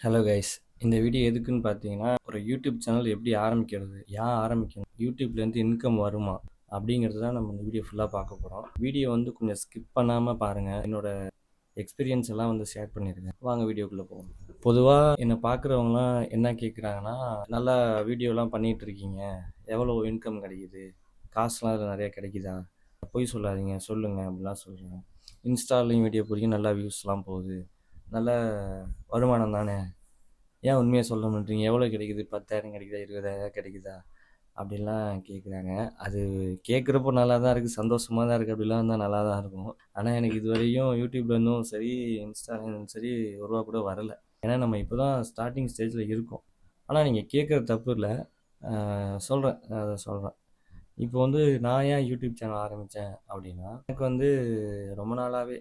Hello guys. இந்த video எதுக்குன்னு பார்த்தீங்கன்னா, ஒரு யூடியூப் சேனல் எப்படி ஆரம்பிக்கிறது? ஏன் ஆரம்பிக்கணும்? யூடியூப்லேருந்து இன்கம் வருமா? அப்படிங்கிறது தான் நம்ம இந்த வீடியோ ஃபுல்லா பார்க்க போறோம். வீடியோ வந்து கொஞ்சம் ஸ்கிப் பண்ணாம பாருங்க. என்னோட எக்ஸ்பீரியன்ஸ் எல்லாம் வந்து ஷேர் பண்ணியிருக்கேன். வாங்க வீடியோக்குள்ள போவோம். பொதுவா என்ன பார்க்குறவங்கலாம் என்ன கேட்குறாங்கன்னா, நல்லா வீடியோலாம் பண்ணிட்டு இருக்கீங்க. எவ்வளோ இன்கம் கிடைக்குது? காசுலாம் அதில நெறைய கிடைக்குதா? பொய் சொல்லாதீங்க, சொல்லுங்க அப்படிலாம் சொல்றாங்க. இன்ஸ்டாலயும் வீடியோ போடுறீங்க, நல்லா வியூஸ்லாம் போகுது. நல்ல வருமானம் தானே! ஏன் உண்மைய சொல்ல மாட்றீங்க? எவ்வளோ கிடைக்குது? 10,000 கிடைக்குதா? 20,000 கிடைக்குதா? அப்படின்லாம் கேட்குறாங்க. அது கேட்குறப்போ நல்லா தான் இருக்குது. சந்தோஷமா தான் இருக்குது. அப்படிலாம் இருந்தா நல்லா தான் இருக்கும். ஆனா எனக்கு இதுவரையும் யூடியூப்லேருந்தும் சரி, இன்ஸ்டாலேருந்தும் சரி ரூ. 1 கூட வரல. ஏன்னா நம்ம இப்போ தான் ஸ்டார்ட்டிங் ஸ்டேஜில இருக்கோம். ஆனா நீங்க கேட்குறது தப்பு இல்ல. சொல்றேன். அத சொல்றேன். இப்போ வந்து நான் ஏன் யூடியூப் சேனல் ஆரம்பிச்சேன் அப்படின்னா, எனக்கு வந்து ரொம்ப நாளாவே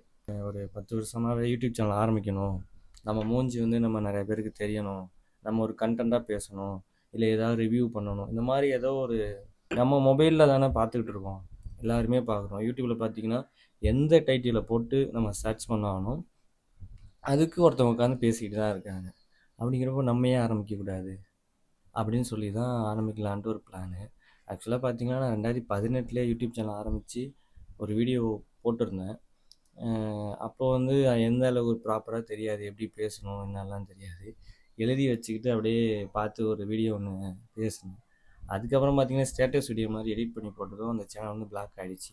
ஒரு 10 வருஷமாவே யூடியூப் சேனல் ஆரம்பிக்கணும். நம்ம மூஞ்சி வந்து நம்ம நெறைய பேருக்கு தெரியணும். நம்ம ஒரு கன்டென்ட்டா பேசணும். இல்ல ஏதாவது ரிவ்யூ பண்ணணும். இந்த மாரி ஏதோ ஒரு நம்ம மொபைல்ல தானே பார்த்துக்கிட்டு இருக்கோம். எல்லாருமே பார்க்குறோம். யூடியூப்ல பார்த்தீங்கன்னா, எந்த டைட்டில போட்டு நம்ம சர்ச் பண்ணாலும், அதுக்கு ஒருத்தவங்க உட்காந்து பேசிக்கிட்டு தான் இருக்காங்க. அப்படிங்கிறப்போ நம்ம ஏன் ஆரம்பிக்கக்கூடாது? அப்படின்னு சொல்லி தான் ஆரம்பிக்கலான்ட்டு ஒரு பிளானு. ஆக்சுவலா பார்த்தீங்கன்னா, நான் 2018லயே யூடியூப் சேனல் ஆரம்பிச்சு, ஒரு வீடியோ போட்டிருந்தேன். அ அப்போ வந்து எந்த அளவுக்கு ப்ராப்பரா தெரியாது. எப்படி பேசணும் என்னலாம் தெரியாது. எழுதி வச்சுக்கிட்டு அப்படியே பார்த்து ஒரு வீடியோ ஒண்ணு பேசினேன். அதுக்கப்புறம் பார்த்தீங்கன்னா, ஸ்டேட்டஸ் வீடியோ மாரி எடிட் பண்ணி போட்டதும் அந்த சேனல் வந்து பிளாக் ஆயிடுச்சு.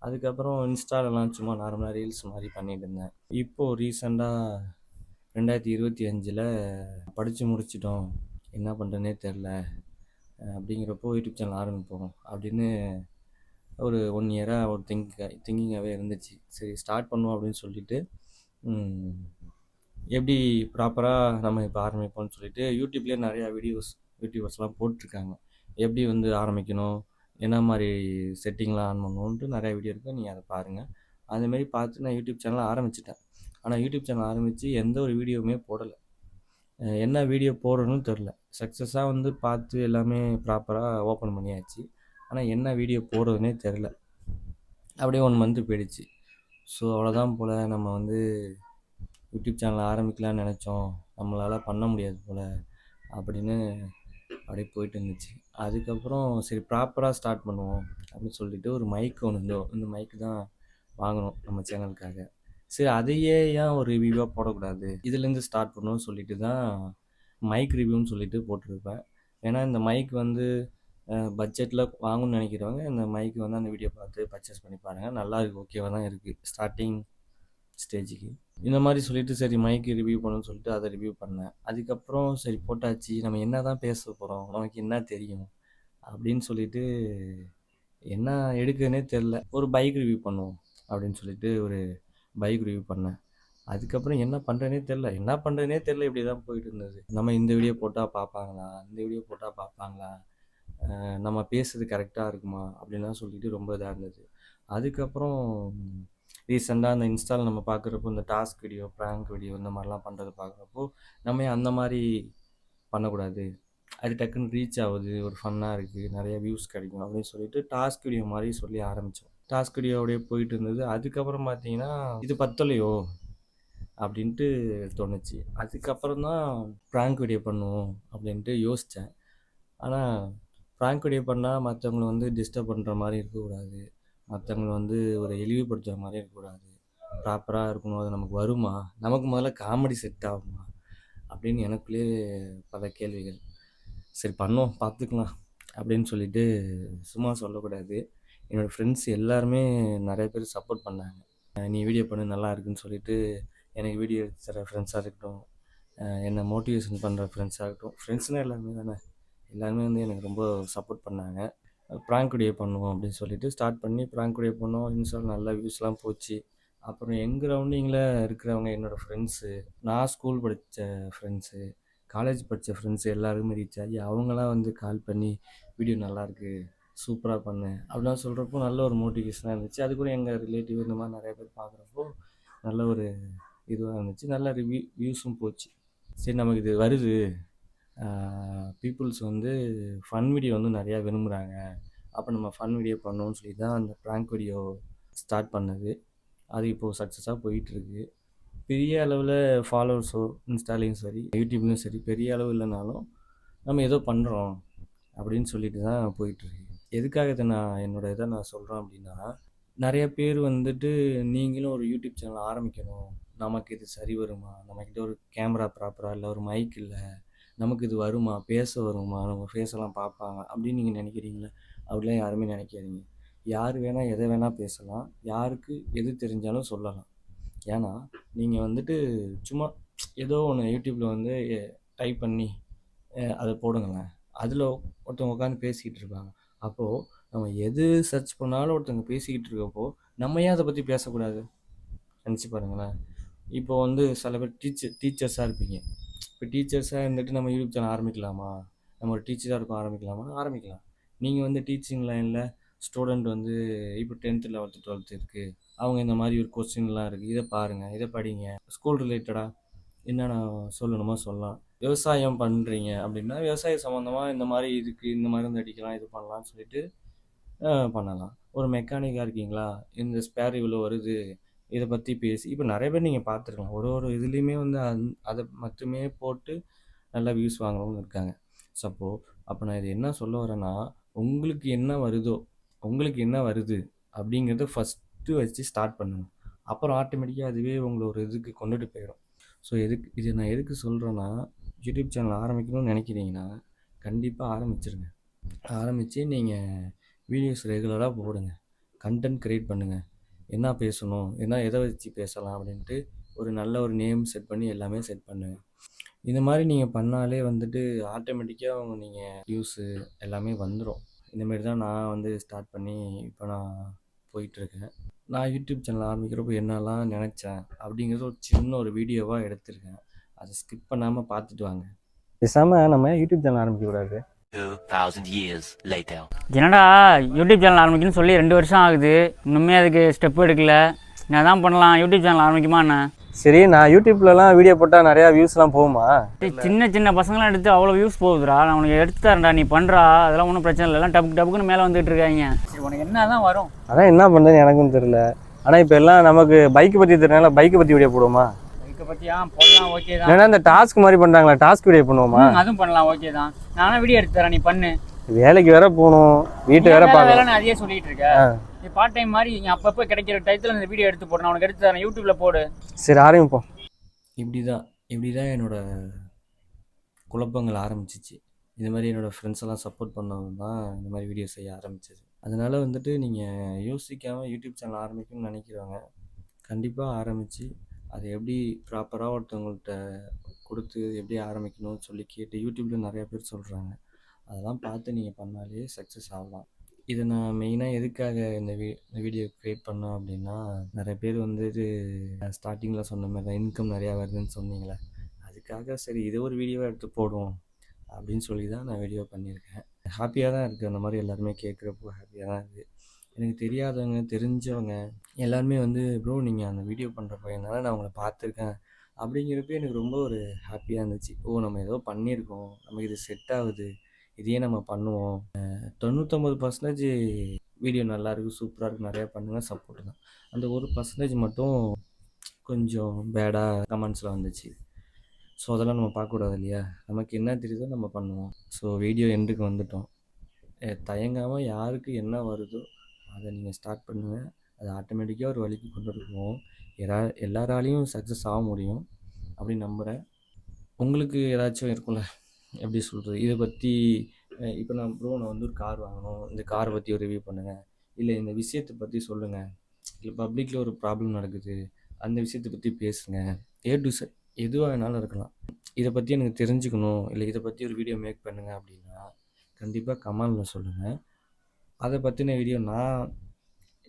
அதுக்கப்புறம் இன்ஸ்டாலலாம் சும்மா நார்மலா ரீல்ஸ் மாரி பண்ணிட்டு இருந்தேன். இப்போ ரீசெண்டா 2025ல படிச்சு முடிச்சுட்டோம். என்ன பண்றதுன்னே தெரியல. அப்படிங்கிறப்போ யூடியூப் சேனல் ஆரம்பிப்போம் அப்படின்னு ஒரு 1 இயரா ஒரு திங்கிங்காவே இருந்துச்சு. சரி ஸ்டார்ட் பண்ணுவோம் அப்படின்னு சொல்லிட்டு, ம் எப்படி ப்ராப்பரா நம்ம இப்போ ஆரம்பிப்போம்னு சொல்லிட்டு யூடியூப்லேயே நிறையா யூடியூபர்ஸ்லாம் போட்டிருக்காங்க. எப்படி வந்து ஆரம்பிக்கணும், என்ன மாதிரி செட்டிங்லாம் ஆன் பண்ணணுன்ட்டு நிறையா வீடியோ இருக்குது. நீங்கள் அதை பாருங்கள். அதுமாரி பார்த்து நான் யூடியூப் சேனல் ஆரம்பிச்சிட்டேன். ஆனால் யூடியூப் சேனல் ஆரம்பித்து எந்த ஒரு வீடியோவுமே போடலை. என்ன வீடியோ போடணும்னு தெரில. சக்ஸஸாக வந்து பார்த்து எல்லாமே ப்ராப்பராக ஓப்பன் பண்ணியாச்சு. ஆனால் என்ன வீடியோ போடுறதுனே தெரில. அப்படியே 1 மந்த்து போயிடுச்சு. ஸோ அவ்வளோதான் போல், நம்ம வந்து யூடியூப் சேனல் ஆரம்பிக்கலான்னு நினச்சோம். நம்மளால் பண்ண முடியாது போல் அப்படின்னு அப்படியே போயிட்டு இருந்துச்சு. அதுக்கப்புறம் சரி ப்ராப்பராக ஸ்டார்ட் பண்ணுவோம் அப்படின்னு சொல்லிட்டு ஒரு மைக் ஒன்று இந்த மைக்கு தான் வாங்கினோம் நம்ம சேனலுக்காக. சரி அதையே ஏன் ஒரு ரிவ்யூவாக போடக்கூடாது, இதுலேருந்து ஸ்டார்ட் பண்ணுவோம்னு சொல்லிட்டு தான் மைக் ரிவ்யூன்னு சொல்லிட்டு போட்டிருப்பேன். ஏன்னா இந்த மைக் வந்து பட்ஜெட்டில் வாங்கணும்னு நினைக்கிறவங்க இந்த மைக் வந்து அந்த வீடியோ பார்த்து பர்ச்சேஸ் பண்ணி பாருங்கள். நல்லா இருக்குது, ஓகேவாக தான் இருக்குது ஸ்டார்டிங் ஸ்டேஜுக்கு. இந்த மாதிரி சொல்லிட்டு சரி மைக்கு ரிவ்யூ பண்ணணும்னு சொல்லிட்டு அதை ரிவ்யூ பண்ணேன். அதுக்கப்புறம் சரி போட்டாச்சு, நம்ம என்ன தான் பேச போகிறோம், நமக்கு என்ன தெரியும் அப்படின்னு சொல்லிட்டு என்ன எடுக்குதுன்னே தெரில. ஒரு பைக் ரிவ்யூ பண்ணுவோம் அப்படின்னு சொல்லிட்டு ஒரு பைக் ரிவ்யூ பண்ணேன். அதுக்கப்புறம் என்ன பண்ணுறதுனே தெரில இப்படி தான் போயிட்டு இருந்தது. நம்ம இந்த வீடியோ போட்டால் பார்ப்பாங்களா, இந்த வீடியோ போட்டால் பார்ப்பாங்களா, நம்ம பேசுறது கரெக்டாக இருக்குமா அப்படின்லாம் சொல்லிட்டு ரொம்ப இதாக இருந்தது. அதுக்கப்புறம் ரீசெண்டாக அந்த இன்ஸ்டாவில் நம்ம பார்க்குறப்போ இந்த டாஸ்க் வீடியோ, ப்ராங்க் வீடியோ இந்த மாதிரிலாம் பண்ணுறது பார்க்குறப்போ நம்ம ஏன் அந்த மாதிரி பண்ணக்கூடாது, அது டக்குன்னு ரீச் ஆகுது, ஒரு ஃபன்னாக இருக்குது, நிறைய வியூஸ் கிடைக்கும் அப்படின்னு சொல்லிட்டு டாஸ்க் வீடியோ மாதிரி சொல்லி ஆரம்பித்தோம். டாஸ்க் வீடியோ அப்படியே போயிட்டு இருந்தது. அதுக்கப்புறம் பார்த்தீங்கன்னா இது பத்தலையோ அப்படின்ட்டு தோணுச்சு. அதுக்கப்புறம் தான் ப்ராங்க் வீடியோ பண்ணுவோம் அப்படின்ட்டு யோசித்தேன். ஆனால் ப்ராங்க் வீடியோ பண்ணால் மற்றவங்கள வந்து டிஸ்டர்ப் பண்ணுற மாதிரி இருக்கக்கூடாது, மற்றவங்கள வந்து ஒரு இழிவுபடுத்துகிற மாதிரி இருக்கக்கூடாது, ப்ராப்பராக இருக்கணும். அது நமக்கு வருமா, நமக்கு முதல்ல காமெடி செட் ஆகுமா அப்படின்னு எனக்குள்ளேயே பல கேள்விகள். சரி பண்ணுவோம் பார்த்துக்கலாம் அப்படின்னு சொல்லிட்டு சும்மா சொல்லக்கூடாது. என்னோடய ஃப்ரெண்ட்ஸ் எல்லாருமே நிறைய பேர் சப்போர்ட் பண்ணாங்க. நீ வீடியோ பண்ணு நல்லா இருக்குன்னு சொல்லிட்டு எனக்கு வீடியோ எடுத்து தர ஃப்ரெண்ட்ஸாக இருக்கட்டும், என்னை மோட்டிவேஷன் பண்ணுற ஃப்ரெண்ட்ஸாக இருக்கட்டும், ஃப்ரெண்ட்ஸ்னால் எல்லாருமே தானே, எல்லாருமே வந்து எனக்கு ரொம்ப சப்போர்ட் பண்ணாங்க. ப்ராங்க் வீடியோ பண்ணுவோம் அப்படின்னு சொல்லிட்டு ஸ்டார்ட் பண்ணி ப்ராங்க் வீடியோ பண்ணோம். இன்ஸ்டாவில் நல்ல வியூஸ்லாம் போச்சு. அப்புறம் எங்கள் ரவுண்டிங்கில் இருக்கிறவங்க என்னோடய ஃப்ரெண்ட்ஸு, நான் ஸ்கூல் படித்த ஃப்ரெண்ட்ஸு, காலேஜ் படித்த ஃப்ரெண்ட்ஸு எல்லாருமே ரீச் ஆகி அவங்களாம் வந்து கால் பண்ணி வீடியோ நல்லாயிருக்கு, சூப்பராக பண்ணு அப்படிலாம் சொல்கிறப்போ நல்ல ஒரு மோட்டிவேஷனாக இருந்துச்சு. அது கூட எங்கள் ரிலேட்டிவ் இந்த மாதிரி நிறைய பேர் பார்க்குறப்போ நல்ல ஒரு இதுவாக இருந்துச்சு. நல்ல வியூஸும் போச்சு. சரி நமக்கு இது வருது, பீப்புள்ஸ் வந்து ஃபன் வீடியோ வந்து நிறையா விரும்புகிறாங்க, அப்போ நம்ம ஃபன் வீடியோ பண்ணோன்னு சொல்லி தான் அந்த ப்ராங்க் வீடியோ ஸ்டார்ட் பண்ணது. அது இப்போது சக்ஸஸாக போயிட்டுருக்கு. பெரிய அளவில் ஃபாலோவர்ஸோ இன்ஸ்டாலையும் சரி யூடியூப்லையும் சரி பெரிய அளவு இல்லைனாலும் நம்ம ஏதோ பண்ணுறோம் அப்படின்னு சொல்லிட்டு தான் போயிட்டுருக்கு. எதுக்காக இதை நான் சொல்கிறேன் அப்படின்னா, நிறைய பேர் வந்துட்டு நீங்களும் ஒரு யூடியூப் சேனல் ஆரம்பிக்கணும், நமக்கு இது சரி வருமா, நம்மக்கிட்ட ஒரு கேமரா ப்ராப்பராக இல்லை, ஒரு மைக் இல்லை, நமக்கு இது வருமா, பேச வருமா, நம்ம ஃபேஸெல்லாம் பார்ப்பாங்க அப்படின்னு நீங்கள் நினைக்கிறீங்களே? அப்படிலாம் யாருமே நினைக்காதீங்க. யார் வேணால் எதை வேணால் பேசலாம், யாருக்கு எது தெரிஞ்சாலும் சொல்லலாம். ஏன்னா நீங்கள் வந்துட்டு சும்மா ஏதோ ஒன்று யூடியூப்பில் வந்து டைப் பண்ணி அதை போடுங்களேன், அதில் ஒருத்தவங்க உட்காந்து பேசிக்கிட்டு இருப்பாங்க. அப்போது நம்ம எது சர்ச் பண்ணாலும் ஒருத்தவங்க பேசிக்கிட்டு இருக்கப்போ நம்ம ஏன் அதை பற்றி பேசக்கூடாது? நினச்சி பாருங்களேன். இப்போ வந்து சில பேர் டீச்சர்ஸாக இருப்பீங்க. இப்போ டீச்சர்ஸாக இருந்துட்டு நம்ம யூடியூப் சேனல் ஆரம்பிக்கலாமா, நம்ம ஒரு டீச்சராக இருக்கும் ஆரம்பிக்கலாமா? ஆரம்பிக்கலாம். நீங்கள் வந்து டீச்சிங் லைனில் ஸ்டூடெண்ட் வந்து இப்போ 10th 11th 12th இருக்குது, அவங்க இந்த மாதிரி ஒரு கொஸ்டின்லாம் இருக்குது, இதை பாருங்கள், இதை படிங்க, ஸ்கூல் ரிலேட்டடாக என்னென்ன சொல்லணுமோ சொல்லலாம். விவசாயம் பண்ணுறீங்க அப்படின்னா விவசாயம் சம்மந்தமாக இந்த மாதிரி இதுக்கு இந்த மருந்து அடிக்கலாம், இது பண்ணலாம்னு சொல்லிட்டு பண்ணலாம். ஒரு மெக்கானிக்காக இருக்கீங்களா, இந்த ஸ்பேர் இவ்வளோ வருது, இதை பற்றி பேசி இப்போ நிறைய பேர் நீங்கள் பார்த்துருக்கலாம், ஒரு இதுலேயுமே வந்து அதை மட்டுமே போட்டு நல்லா வியூஸ் வாங்குறவங்க இருக்காங்க. அப்போ நான் இது என்ன சொல்ல வரேன்னா, உங்களுக்கு என்ன வருதோ, உங்களுக்கு என்ன வருது அப்படிங்கிறத ஃபஸ்ட்டு வச்சு ஸ்டார்ட் பண்ணுங்க. அப்புறம் ஆட்டோமேட்டிக்காக அதுவே உங்களை ஒரு இதுக்கு கொண்டுட்டு போயிடும். ஸோ இது நான் எதுக்கு சொல்கிறேன்னா, யூடியூப் சேனல் ஆரம்பிக்கணும்னு நினைக்கிறீங்கன்னா கண்டிப்பாக ஆரம்பிச்சிருங்க. ஆரம்பித்து நீங்கள் வீடியோஸ் ரெகுலராக போடுங்க, கண்டென்ட் க்ரியேட் பண்ணுங்கள், என்ன பேசணும், எதை வச்சு பேசலாம் அப்படின்ட்டு ஒரு நல்ல ஒரு நேம் செட் பண்ணி எல்லாமே செட் பண்ணுங்கள். இந்த மாதிரி நீங்கள் பண்ணாலே வந்துட்டு ஆட்டோமேட்டிக்காக நீங்கள் வியூஸு எல்லாமே வந்துடும். இந்தமாரி தான் நான் வந்து ஸ்டார்ட் பண்ணி இப்போ நான் போயிட்டுருக்கேன். நான் யூடியூப் சேனல் ஆரம்பிக்கிறப்போ என்னெல்லாம் நினச்சேன் அப்படிங்கிறது ஒரு சின்ன ஒரு வீடியோவாக எடுத்திருக்கேன். அதை ஸ்கிப் பண்ணாமல் பார்த்துட்டு வாங்க. பேசாமல் நம்ம யூடியூப் சேனல் ஆரம்பிக்கக்கூடாது. 2000 years later. என்னடா யூடியூப் சேனல் ஆரம்பிக்கணும்னு சொல்லி 2 வருஷம் ஆகுது, இன்னுமே அதுக்கு ஸ்டெப் எடுக்கல. நான் தான் பண்ணலாம், யூடியூப் சேனல் ஆரம்பிக்குமா என்ன? சரி, நான் யூடியூப்லலாம் வீடியோ போட்டால் நிறையா வியூஸ்லாம் போகுமா? சின்ன சின்ன பசங்களாம் எடுத்து அவ்வளோ வியூஸ் போகுதுடா. நான் உனக்கு எடுத்து தரேன்டா, நீ பண்ணுறா, அதெல்லாம் ஒன்றும் பிரச்சனை இல்லை. எல்லாம் டப்புக்குன்னு மேலே வந்துட்டு இருக்காங்க. சரி, உனக்கு என்ன தான் வரும்? அதான் என்ன பண்ணுறதுன்னு எனக்கும் தெரியல. ஆனால் இப்போ எல்லாம் நமக்கு பைக்கை பற்றி தெரியல, பைக்கை பற்றி வீடியோ போடுவோமா? பைக்கை பற்றியா போடலாம், ஓகே தான். ஏன்னா இந்த டாஸ்க் மாதிரி பண்ணுறாங்களா, டாஸ்க் வீடியோ பண்ணுவோமா? அதுவும் பண்ணலாம், ஓகே தான். நானும் வீடியோ எடுத்து தரேன், நீ பண்ணு. வேலைக்கு வேற போகணும், வீட்டை வேற பார்க்கணும். நான் அதையே சொல்லிட்டு இருக்கேன். நீ பார்ட் டைம் மாதிரி நீ அப்பப்போ கிடைக்கிற டயத்தில் இந்த வீடியோ எடுத்து போடு, நான் உனக்கு எடுத்து தரேன், யூடியூப்ல போடு. சரி, ஆரம்பிப்போம். இப்படி தான் என்னோடய குழப்பங்கள் ஆரம்பிச்சிச்சு. இந்த மாதிரி என்னோடய ஃப்ரெண்ட்ஸ் எல்லாம் சப்போர்ட் பண்ணது தான் இந்த மாதிரி வீடியோ செய்ய ஆரம்பிச்சது. அதனால் வந்துட்டு நீங்கள் யோசிக்காமல் யூடியூப் சேனல் ஆரம்பிக்கணும்னு நினைக்கிறவங்க கண்டிப்பாக ஆரம்பித்து அதை எப்படி ப்ராப்பராக ஒருத்தவங்கள்ட்ட கொடுத்து எப்படி ஆரம்பிக்கணும்னு சொல்லி கேட்டு யூடியூப்பில் நிறையா பேர் சொல்கிறாங்க, அதெல்லாம் பார்த்து நீங்கள் பண்ணாலே சக்ஸஸ் ஆகலாம். இதை நான் மெயினாக எதுக்காக இந்த வீடியோ க்ரியேட் பண்ணோம் அப்படின்னா, நிறைய பேர் வந்துட்டு ஸ்டார்டிங்கில் சொன்ன மாதிரி தான் இன்கம் நிறையா வருதுன்னு சொன்னீங்களே, அதுக்காக சரி இதை ஒரு வீடியோவாக எடுத்து போடுவோம் அப்படின்னு சொல்லி தான் நான் வீடியோ பண்ணியிருக்கேன். ஹாப்பியாக தான் இருக்குது, அந்த மாதிரி எல்லாருமே கேட்குறப்போ ஹாப்பியாக தான் இருக்குது. எனக்கு தெரியாதவங்க தெரிஞ்சவங்க எல்லாருமே வந்து ப்ரோ நீங்கள் அந்த வீடியோ பண்ணுற பையனால நான் உங்களை பார்த்துருக்கேன் அப்படிங்கிறப்ப எனக்கு ரொம்ப ஒரு ஹாப்பியாக இருந்துச்சு. நம்ம ஏதோ பண்ணியிருக்கோம், நமக்கு இது செட் ஆகுது, இதையே நம்ம பண்ணுவோம். 99% வீடியோ நல்லாயிருக்கு, சூப்பராக இருக்குது, நிறையா பண்ணுங்கள், சப்போர்ட் தான். அந்த 1% மட்டும் கொஞ்சம் பேடாக கமெண்ட்ஸில் வந்துச்சு. ஸோ அதெல்லாம் நம்ம பார்க்கக்கூடாது இல்லையா? நமக்கு என்ன தெரியுதோ நம்ம பண்ணுவோம். ஸோ வீடியோ எண்டுக்கு வந்துட்டோம். தயங்காமல் யாருக்கு என்ன வருதோ அதை நீங்கள் ஸ்டார்ட் பண்ணுங்கள். அது ஆட்டோமேட்டிக்காக ஒரு வழிக்கு கொண்டு போவோம். எல்லாராலையும் சக்ஸஸ் ஆக முடியும் அப்படின்னு நம்புகிறேன். உங்களுக்கு ஏதாச்சும் இருக்கும்ல, எப்படி சொல்கிறது, இதை பற்றி இப்போ நான் வந்து ஒரு கார் வாங்கணும், இந்த காரை பற்றி ஒரு ரிவ்யூ பண்ணுங்கள், இல்லை இந்த விஷயத்தை பற்றி சொல்லுங்கள், இல்லை பப்ளிக்கில் ஒரு ப்ராப்ளம் நடக்குது அந்த விஷயத்தை பற்றி பேசுங்க, எதுவாக வேணாலும் இருக்கலாம். இதை பற்றி எனக்கு தெரிஞ்சுக்கணும், இல்லை இதை பற்றி ஒரு வீடியோ மேக் பண்ணுங்கள் அப்படின்னா கண்டிப்பாக கமெண்டில் சொல்லுங்கள். அதை பற்றின வீடியோ நான்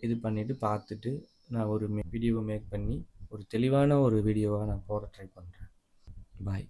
இது பண்ணிவிட்டு பார்த்துட்டு நான் ஒரு வீடியோவை மேக் பண்ணி ஒரு தெளிவான ஒரு வீடியோவாக நான் போட ட்ரை பண்ணுறேன். பாய்.